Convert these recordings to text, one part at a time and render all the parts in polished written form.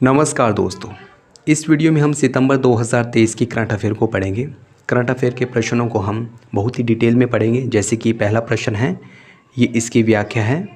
नमस्कार दोस्तों, इस वीडियो में हम सितंबर 2023 की करंट अफेयर को पढ़ेंगे। करंट अफेयर के प्रश्नों को हम बहुत ही डिटेल में पढ़ेंगे। जैसे कि पहला प्रश्न है, ये इसकी व्याख्या है।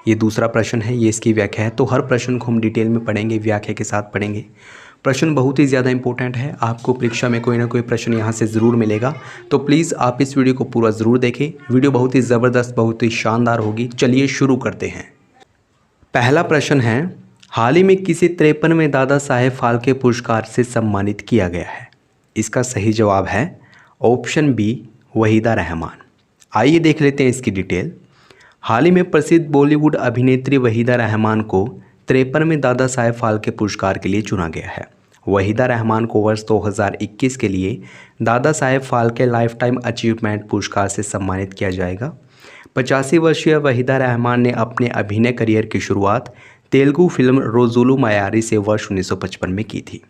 ये दूसरा प्रश्न है, ये इसकी व्याख्या है। तो हर प्रश्न को हम डिटेल में पढ़ेंगे, व्याख्या के साथ पढ़ेंगे। प्रश्न बहुत ही ज़्यादा इंपॉर्टेंट है, आपको परीक्षा में कोई ना कोई प्रश्न यहाँ से ज़रूर मिलेगा। तो प्लीज़ आप इस वीडियो को पूरा ज़रूर देखें। वीडियो बहुत ही ज़बरदस्त, बहुत ही शानदार होगी। चलिए शुरू करते हैं। पहला प्रश्न है, हाल ही में किसे 53वें दादा साहेब फाल्के पुरस्कार से सम्मानित किया गया है? इसका सही जवाब है ऑप्शन बी, वहीदा रहमान। आइए देख लेते हैं इसकी डिटेल। हाल ही में प्रसिद्ध बॉलीवुड अभिनेत्री वहीदा रहमान को 53वें दादा साहेब फाल्के पुरस्कार के लिए चुना गया है। वहीदा रहमान को वर्ष 2021 के लिए Dada Saheb Phalke life time achievement पुरस्कार से सम्मानित किया जाएगा। 85 वर्षीय वहीदा रहमान ने अपने अभिनय करियर की शुरुआत तेलुगु फिल्म रोजुलु मयारी से वर्ष 1955 में की थी।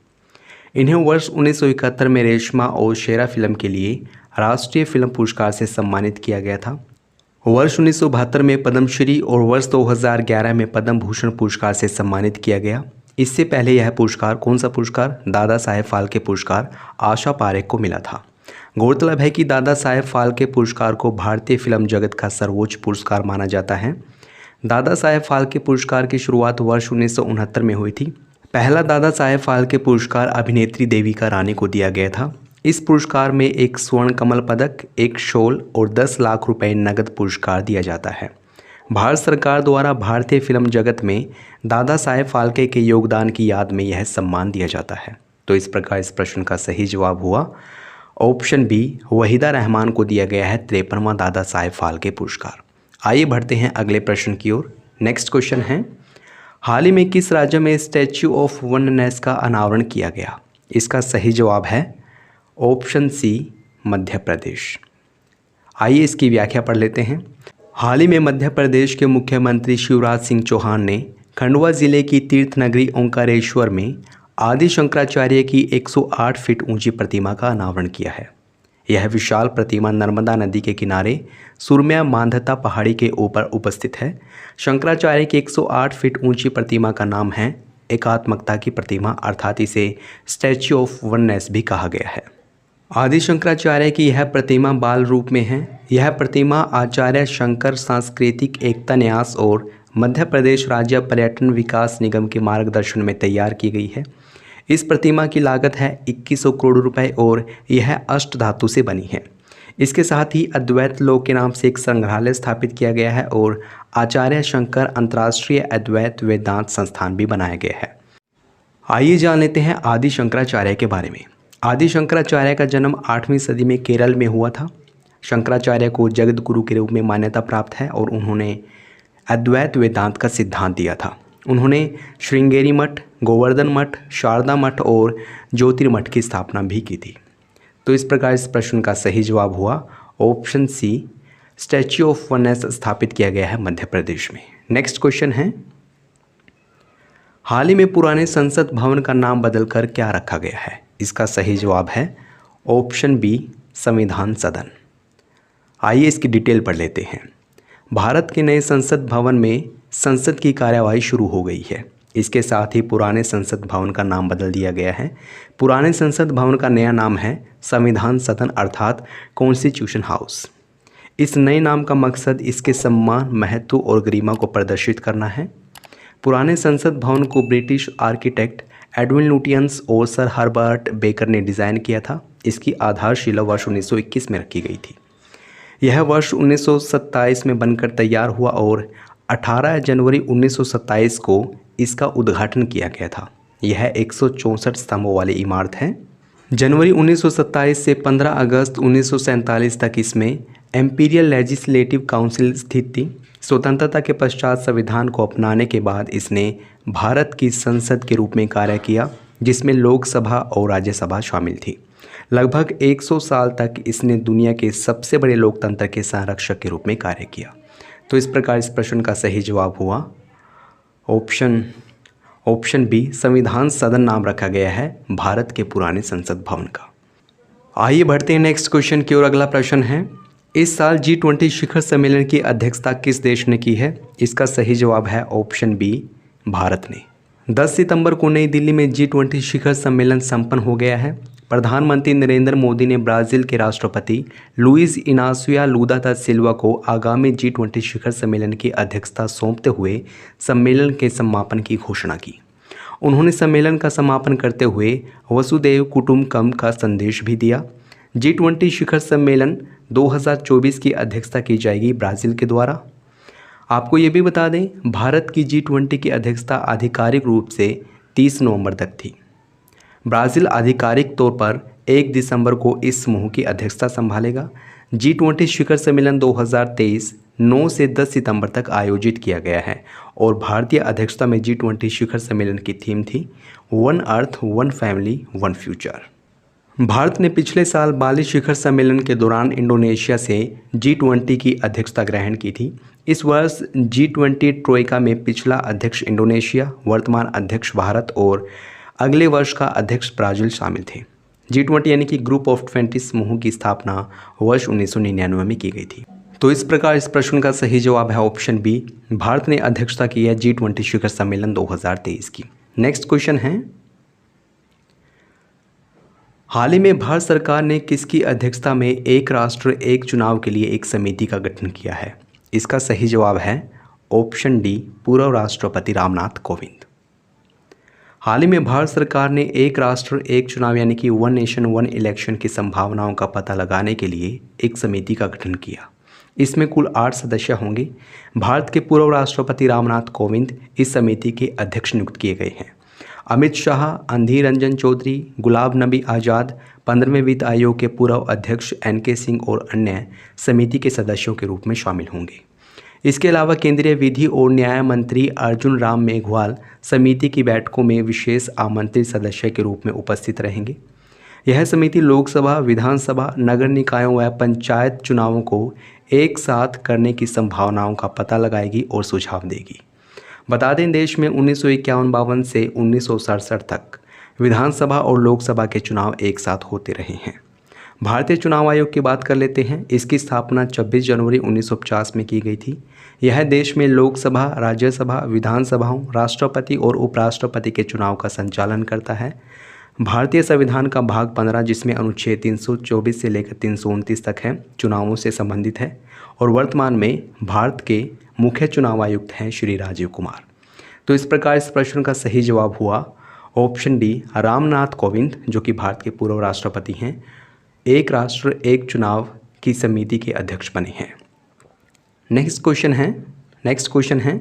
इन्हें वर्ष 1971 में रेशमा और शेरा फिल्म के लिए राष्ट्रीय फिल्म पुरस्कार से सम्मानित किया गया था। वर्ष 1972 में पद्मश्री और वर्ष 2011 में पद्म भूषण पुरस्कार से सम्मानित किया गया। इससे पहले यह पुरस्कार, कौन सा पुरस्कार? दादा साहेब फाल्के पुरस्कार आशा पारेख को मिला था। गौरतलब है कि दादा साहेब फाल्के पुरस्कार को भारतीय फिल्म जगत का सर्वोच्च पुरस्कार माना जाता है। दादा साहेब फाल्के पुरस्कार की शुरुआत वर्ष 1969 में हुई थी। पहला दादा साहेब फाल्के पुरस्कार अभिनेत्री देविका रानी को दिया गया था। इस पुरस्कार में एक स्वर्ण कमल पदक, एक शॉल और 10 लाख रुपए नगद पुरस्कार दिया जाता है। भारत सरकार द्वारा भारतीय फिल्म जगत में दादा साहेब फाल्के के योगदान की याद में यह सम्मान दिया जाता है। तो इस प्रकार इस प्रश्न का सही जवाब हुआ ऑप्शन बी, वहीदा रहमान को दिया गया है 53वां दादा साहेब फाल्के पुरस्कार। आइए बढ़ते हैं अगले प्रश्न की ओर। नेक्स्ट क्वेश्चन है, हाल ही में किस राज्य में स्टैच्यू ऑफ वननेस का अनावरण किया गया? इसका सही जवाब है ऑप्शन सी, मध्य प्रदेश। आइए इसकी व्याख्या पढ़ लेते हैं। हाल ही में मध्य प्रदेश के मुख्यमंत्री शिवराज सिंह चौहान ने खंडवा जिले की तीर्थ नगरी ओंकारेश्वर में आदि शंकराचार्य की 108 फीट ऊंची प्रतिमा का अनावरण किया है। यह विशाल प्रतिमा नर्मदा नदी के किनारे सुरम्या मांधाता पहाड़ी के ऊपर उपस्थित है। शंकराचार्य की 108 फीट ऊंची प्रतिमा का नाम है एकात्मकता की प्रतिमा, अर्थात इसे स्टैच्यू ऑफ वननेस भी कहा गया है। आदि शंकराचार्य की यह प्रतिमा बाल रूप में है। यह प्रतिमा आचार्य शंकर सांस्कृतिक एकता न्यास और मध्य प्रदेश राज्य पर्यटन विकास निगम के मार्गदर्शन में तैयार की गई है। इस प्रतिमा की लागत है 2100 करोड़ रुपए और यह अष्ट धातु से बनी है। इसके साथ ही अद्वैत लोक के नाम से एक संग्रहालय स्थापित किया गया है और आचार्य शंकर अंतर्राष्ट्रीय अद्वैत वेदांत संस्थान भी बनाया गया है। आइए जान लेते हैं आदि शंकराचार्य के बारे में। आदि शंकराचार्य का जन्म 8वीं सदी में केरल में हुआ था। शंकराचार्य को जगत गुरु के रूप में मान्यता प्राप्त है और उन्होंने अद्वैत वेदांत का सिद्धांत दिया था। उन्होंने श्रृंगेरी मठ, गोवर्धन मठ, शारदा मठ और ज्योतिर्मठ की स्थापना भी की थी। तो इस प्रकार इस प्रश्न का सही जवाब हुआ option C, statue of oneness स्थापित किया गया है मध्य प्रदेश में। नेक्स्ट क्वेश्चन है, हाल ही में पुराने संसद भवन का नाम बदलकर क्या रखा गया है? इसका सही जवाब है ऑप्शन बी, संविधान सदन। आइए इसकी डिटेल पढ़ लेते हैं। भारत के नए संसद भवन में संसद की कार्यवाही शुरू हो गई है। इसके साथ ही पुराने संसद भवन का नाम बदल दिया गया है। पुराने संसद भवन का नया नाम है संविधान सदन, अर्थात कॉन्स्टिट्यूशन हाउस। इस नए नाम का मकसद इसके सम्मान, महत्व और गरिमा को प्रदर्शित करना है। पुराने संसद भवन को ब्रिटिश आर्किटेक्ट एडविन लुटियंस और सर हर्बर्ट बेकर ने डिज़ाइन किया था। इसकी आधारशिला वर्ष 1921 में रखी गई थी। यह वर्ष 1927 में बनकर तैयार हुआ और 18 जनवरी 1927 को इसका उद्घाटन किया गया था। यह 164 स्तंभों वाली इमारत है। जनवरी 1927 से 15 अगस्त 1947 तक इसमें एम्पीरियल लेजिस्लेटिव काउंसिल स्थित थी। स्वतंत्रता के पश्चात संविधान को अपनाने के बाद इसने भारत की संसद के रूप में कार्य किया, जिसमें लोकसभा और राज्यसभा शामिल थी। लगभग 100 साल तक इसने दुनिया के सबसे बड़े लोकतंत्र के संरक्षक के रूप में कार्य किया। तो इस प्रकार इस प्रश्न का सही जवाब हुआ ऑप्शन बी, संविधान सदन नाम रखा गया है भारत के पुराने संसद भवन का। आइए बढ़ते हैं नेक्स्ट क्वेश्चन की ओर। अगला प्रश्न है, इस साल G20 शिखर सम्मेलन की अध्यक्षता किस देश ने की है? इसका सही जवाब है ऑप्शन बी, भारत ने। 10 सितंबर को नई दिल्ली में G20 शिखर सम्मेलन संपन्न हो गया है। प्रधानमंत्री नरेंद्र मोदी ने ब्राज़ील के राष्ट्रपति लुइस इनासियो लुला दा सिल्वा को आगामी G20 शिखर सम्मेलन की अध्यक्षता सौंपते हुए सम्मेलन के समापन की घोषणा की। उन्होंने सम्मेलन का समापन करते हुए वसुधैव कुटुंबकम का संदेश भी दिया। G20 शिखर सम्मेलन 2024 की अध्यक्षता की जाएगी ब्राज़ील के द्वारा। आपको ये भी बता दें, भारत की G20 की अध्यक्षता आधिकारिक रूप से 30 नवंबर तक थी। ब्राज़ील आधिकारिक तौर पर 1 दिसंबर को इस समूह की अध्यक्षता संभालेगा। G20 शिखर सम्मेलन 2023 9 से 10 सितंबर तक आयोजित किया गया है और भारतीय अध्यक्षता में G20 शिखर सम्मेलन की थीम थी one earth, one family, one future. Bharat ने पिछले साल बाली शिखर सम्मेलन के दौरान इंडोनेशिया से G20 की अध्यक्षता ग्रहण की थी। इस वर्ष G20 ट्रोइका में पिछला अध्यक्ष इंडोनेशिया, वर्तमान अध्यक्ष भारत और अगले वर्ष का अध्यक्ष ब्राज़ील शामिल थे। G20 यानी कि ग्रुप ऑफ 20 समूह की स्थापना वर्ष 1999 में की गई थी। तो इस प्रकार इस प्रश्न का सही जवाब है ऑप्शन बी, भारत ने अध्यक्षता की है G20 शिखर सम्मेलन 2023 की। नेक्स्ट क्वेश्चन है, हाल ही में भारत सरकार ने किसकी अध्यक्षता में एक राष्ट्र एक चुनाव के लिए एक समिति का गठन किया है? इसका सही जवाब है ऑप्शन डी, पूर्व राष्ट्रपति रामनाथ कोविंद। हाल ही में भारत सरकार ने एक राष्ट्र एक चुनाव यानी कि वन नेशन वन इलेक्शन की संभावनाओं का पता लगाने के लिए एक समिति का गठन किया। इसमें कुल 8 सदस्य होंगे। भारत के पूर्व राष्ट्रपति रामनाथ कोविंद इस समिति के अध्यक्ष नियुक्त किए गए हैं। अमित शाह, अधीर रंजन चौधरी, गुलाम नबी आज़ाद, 15वें वित्त आयोग के पूर्व अध्यक्ष NK सिंह और अन्य समिति के सदस्यों के रूप में शामिल होंगे। इसके अलावा केंद्रीय विधि और न्याय मंत्री अर्जुन राम मेघवाल समिति की बैठकों में विशेष आमंत्रित सदस्य के रूप में उपस्थित रहेंगे। यह समिति लोकसभा, विधानसभा, नगर निकायों व पंचायत चुनावों को एक साथ करने की संभावनाओं का पता लगाएगी और सुझाव देगी। बता दें, देश में 1951-52 से 1967 तक विधानसभा और लोकसभा के चुनाव एक साथ होते रहे हैं। भारतीय चुनाव आयोग की बात कर लेते हैं। इसकी स्थापना 26 जनवरी 1950 में की गई थी। यह देश में लोकसभा, राज्यसभा, विधानसभाओं, राष्ट्रपति और उपराष्ट्रपति के चुनाव का संचालन करता है। भारतीय संविधान का भाग 15, जिसमें अनुच्छेद 324 से लेकर 329 तक है, चुनावों से संबंधित है और वर्तमान में भारत के मुख्य चुनाव आयुक्त हैं श्री राजीव कुमार। तो इस प्रकार इस प्रश्न का सही जवाब हुआ ऑप्शन डी, रामनाथ कोविंद, जो कि भारत के पूर्व राष्ट्रपति हैं, एक राष्ट्र एक चुनाव की समिति के अध्यक्ष बने हैं। नेक्स्ट क्वेश्चन है,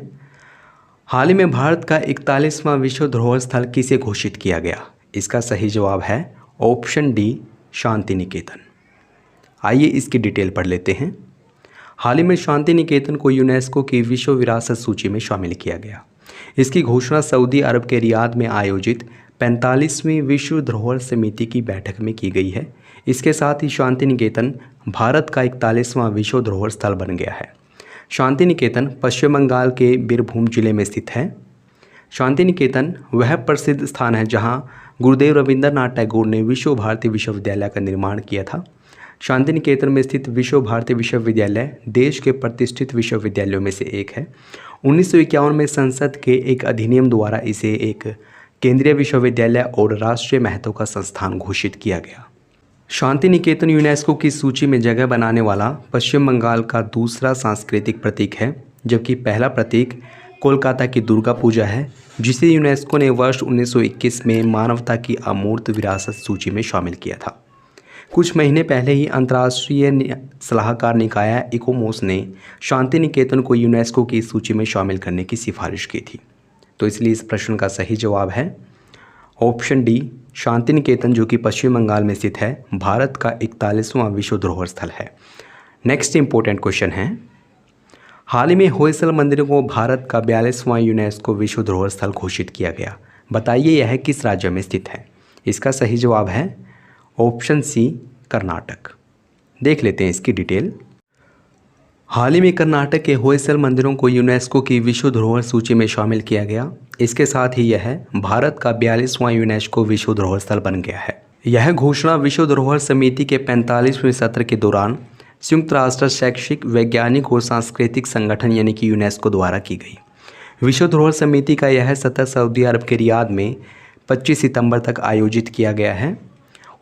हाल ही में भारत का 41वां विश्व धरोहर स्थल किसे घोषित किया गया? इसका सही जवाब है ऑप्शन डी, शांति निकेतन। आइए इसकी डिटेल पढ़ लेते हैं। हाल ही में शांति निकेतन को यूनेस्को की विश्व विरासत सूची में शामिल किया गया। इसकी घोषणा सऊदी अरब के रियाद में आयोजित 45वीं विश्व धरोहर समिति की बैठक में की गई है। इसके साथ ही शांति निकेतन भारत का 41वां विश्व धरोहर स्थल बन गया है। शांति निकेतन पश्चिम बंगाल के बीरभूम जिले में स्थित है। शांति निकेतन वह प्रसिद्ध स्थान है जहां गुरुदेव रविंद्रनाथ टैगोर ने विश्व भारती विश्वविद्यालय का निर्माण किया था। शांति निकेतन में स्थित विश्व भारती विश्वविद्यालय देश के प्रतिष्ठित विश्वविद्यालयों में से एक है। 1951 में संसद के एक अधिनियम द्वारा इसे एक केंद्रीय विश्वविद्यालय और राष्ट्रीय महत्व का संस्थान घोषित किया गया। शांति निकेतन यूनेस्को की सूची में जगह बनाने वाला पश्चिम बंगाल का दूसरा सांस्कृतिक प्रतीक है, जबकि पहला प्रतीक कोलकाता की दुर्गा पूजा है, जिसे यूनेस्को ने वर्ष 1921 में मानवता की अमूर्त विरासत सूची में शामिल किया था। कुछ महीने पहले ही अंतर्राष्ट्रीय सलाहकार निकाय इकोमोस ने शांति निकेतन को यूनेस्को की सूची में शामिल करने की सिफारिश की थी। तो इसलिए इस प्रश्न का सही जवाब है ऑप्शन डी, शांति निकेतन, जो कि पश्चिम बंगाल में स्थित है, भारत का 41वां विश्व धरोहर स्थल है। नेक्स्ट इंपॉर्टेंट क्वेश्चन है, हाल ही में होयसल मंदिर को भारत का 42वां यूनेस्को विश्व धरोहर स्थल घोषित किया गया। बताइए यह किस राज्य में स्थित है? इसका सही जवाब है ऑप्शन सी, कर्नाटक। देख लेते हैं इसकी डिटेल। हाल ही में कर्नाटक के होयसल मंदिरों को यूनेस्को की विश्व धरोहर सूची में शामिल किया गया। इसके साथ ही यह भारत का 42वां यूनेस्को विश्व धरोहर स्थल बन गया है। यह घोषणा विश्व धरोहर समिति के 45वें सत्र के दौरान संयुक्त राष्ट्र शैक्षिक, वैज्ञानिक और सांस्कृतिक संगठन यानी कि यूनेस्को द्वारा की गई। विश्व धरोहर समिति का यह सत्र सऊदी अरब के रियाद में 25 सितंबर तक आयोजित किया गया है।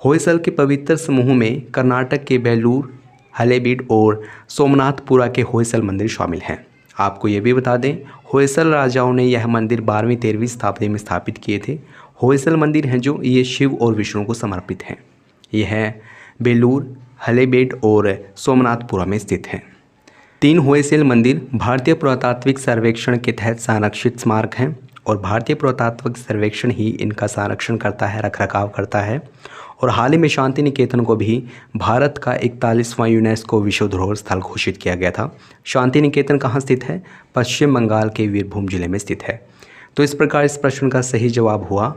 होयसल के पवित्र समूह में कर्नाटक के बेलूर, हलेबीड और सोमनाथपुरा के होयसल मंदिर शामिल हैं। आपको ये भी बता दें, होयसल राजाओं ने यह मंदिर 12वीं-13वीं शताब्दी में स्थापित किए थे। होयसल मंदिर हैं जो ये शिव और विष्णु को समर्पित हैं। यह बेलूर, हलेबीड और सोमनाथपुरा में स्थित हैं। 3 होयसल मंदिर भारतीय पुरातात्विक सर्वेक्षण के तहत संरक्षित स्मारक हैं और भारतीय पुरातात्विक सर्वेक्षण ही इनका संरक्षण करता है, रखरखाव करता है। और हाल ही में शांति निकेतन को भी भारत का 41वां यूनेस्को विश्व धरोहर स्थल घोषित किया गया था। शांति निकेतन कहाँ स्थित है? पश्चिम बंगाल के वीरभूम जिले में स्थित है। तो इस प्रकार इस प्रश्न का सही जवाब हुआ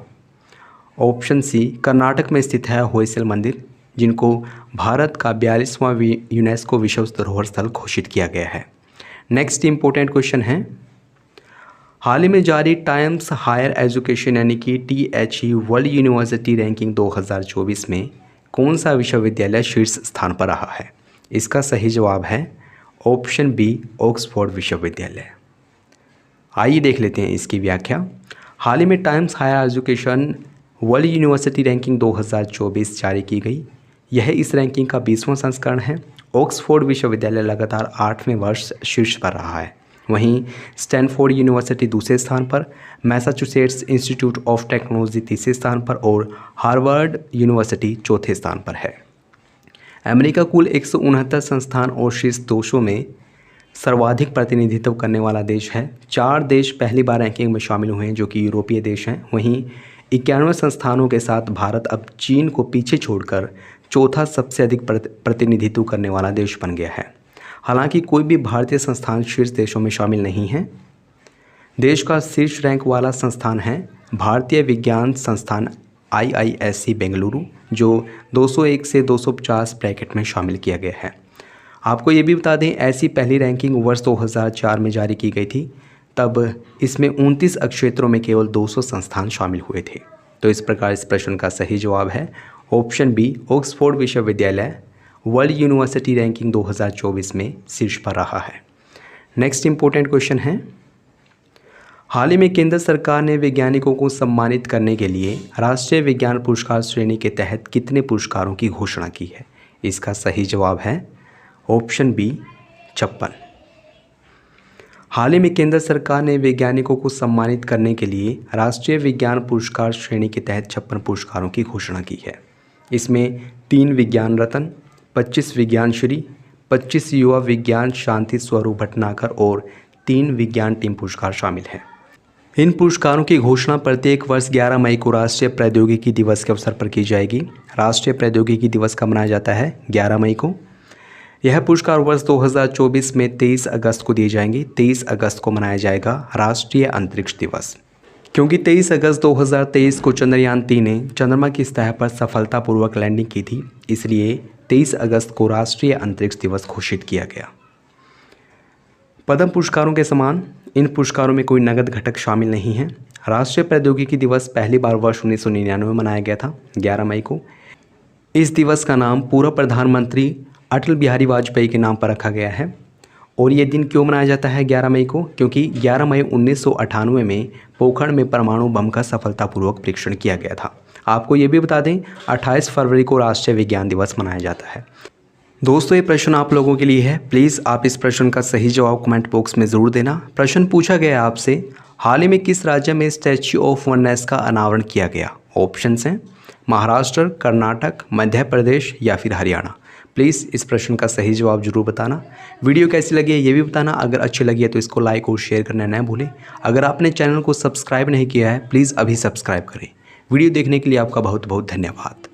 ऑप्शन सी, कर्नाटक में स्थित है होयसल मंदिर, जिनको भारत का 42वां यूनेस्को विश्व धरोहर स्थल घोषित किया गया है। नेक्स्ट इंपॉर्टेंट क्वेश्चन है, हाल ही में जारी टाइम्स हायर एजुकेशन यानी कि THE वर्ल्ड यूनिवर्सिटी रैंकिंग 2024 में कौन सा विश्वविद्यालय शीर्ष स्थान पर रहा है? इसका सही जवाब है ऑप्शन बी, ऑक्सफोर्ड विश्वविद्यालय। आइए देख लेते हैं इसकी व्याख्या। हाल ही में Times Higher Education World University ranking 2024 जारी की गई। यह इस रैंकिंग का 20वां संस्करण है। ऑक्सफोर्ड विश्वविद्यालय लगातार 8वें वर्ष शीर्ष पर रहा है। वहीं स्टैनफोर्ड यूनिवर्सिटी दूसरे स्थान पर, मैसाचुसेट्स इंस्टीट्यूट ऑफ टेक्नोलॉजी तीसरे स्थान पर और हार्वर्ड यूनिवर्सिटी चौथे स्थान पर है। अमेरिका कुल 169 संस्थान और शीर्ष 200 में सर्वाधिक प्रतिनिधित्व करने वाला देश है। 4 देश पहली बार रैंकिंग में शामिल हुए हैं जो कि यूरोपीय देश हैं। वहीं 91 संस्थानों के साथ भारत अब चीन को पीछे छोड़कर चौथा सबसे अधिक प्रतिनिधित्व करने वाला देश बन गया है। हालांकि कोई भी भारतीय संस्थान शीर्ष देशों में शामिल नहीं है। देश का शीर्ष रैंक वाला संस्थान है भारतीय विज्ञान संस्थान IISc बेंगलुरु, जो 201 से 250 ब्रैकेट में शामिल किया गया है। आपको ये भी बता दें, ऐसी पहली रैंकिंग वर्ष 2004 में जारी की गई थी। तब इसमें 29 क्षेत्रों में केवल 200 संस्थान शामिल हुए थे। तो इस प्रकार इस प्रश्न का सही जवाब है ऑप्शन बी, ऑक्सफोर्ड विश्वविद्यालय वर्ल्ड यूनिवर्सिटी रैंकिंग 2024 में शीर्ष पर रहा है। नेक्स्ट इंपॉर्टेंट क्वेश्चन है, हाल ही में केंद्र सरकार ने वैज्ञानिकों को सम्मानित करने के लिए राष्ट्रीय विज्ञान पुरस्कार श्रेणी के तहत कितने पुरस्कारों की घोषणा की है? इसका सही जवाब है ऑप्शन बी, 56। हाल ही में केंद्र सरकार ने वैज्ञानिकों को सम्मानित करने के लिए राष्ट्रीय विज्ञान पुरस्कार श्रेणी के तहत 56 पुरस्कारों की घोषणा की है। इसमें 3 विज्ञान रत्न, 25 विज्ञान श्री, 25 युवा विज्ञान शांति स्वरूप भटनागर और 3 विज्ञान टीम पुरस्कार शामिल हैं। इन पुरस्कारों की घोषणा प्रत्येक वर्ष 11 मई को राष्ट्रीय प्रौद्योगिकी दिवस के अवसर पर की जाएगी। राष्ट्रीय प्रौद्योगिकी दिवस कब मनाया जाता है? 11 मई को। यह पुरस्कार वर्ष 2024 में 23 अगस्त को दिए जाएंगे। 23 अगस्त को मनाया जाएगा राष्ट्रीय अंतरिक्ष दिवस। क्योंकि 23 अगस्त 2023 को चंद्रयान 3 ने चंद्रमा की सतह पर सफलतापूर्वक लैंडिंग की थी, इसलिए 23 अगस्त को राष्ट्रीय अंतरिक्ष दिवस घोषित किया गया। पद्म पुरस्कारों के समान इन पुरस्कारों में कोई नगद घटक शामिल नहीं है। राष्ट्रीय प्रौद्योगिकी दिवस पहली बार वर्ष 1999 में मनाया गया था, 11 मई को। इस दिवस का नाम पूर्व प्रधानमंत्री अटल बिहारी वाजपेयी के नाम पर रखा गया है। और ये दिन क्यों मनाया जाता है 11 मई को? क्योंकि 11 मई 1998 में पोखरण में परमाणु बम का सफलतापूर्वक परीक्षण किया गया था। आपको ये भी बता दें, 28 फरवरी को राष्ट्रीय विज्ञान दिवस मनाया जाता है। दोस्तों, ये प्रश्न आप लोगों के लिए है। प्लीज़ आप इस प्रश्न का सही जवाब कमेंट बॉक्स में ज़रूर देना। प्रश्न पूछा गया आपसे, हाल ही में किस राज्य में स्टैच्यू ऑफ वननेस का अनावरण किया गया? ऑप्शंस हैं महाराष्ट्र, कर्नाटक, मध्य प्रदेश या फिर हरियाणा। प्लीज़ इस प्रश्न का सही जवाब जरूर बताना। वीडियो कैसी लगी है ये भी बताना। अगर अच्छी लगी है तो इसको लाइक और शेयर करना न भूलें। अगर आपने चैनल को सब्सक्राइब नहीं किया है, प्लीज़ अभी सब्सक्राइब करें। वीडियो देखने के लिए आपका बहुत बहुत धन्यवाद।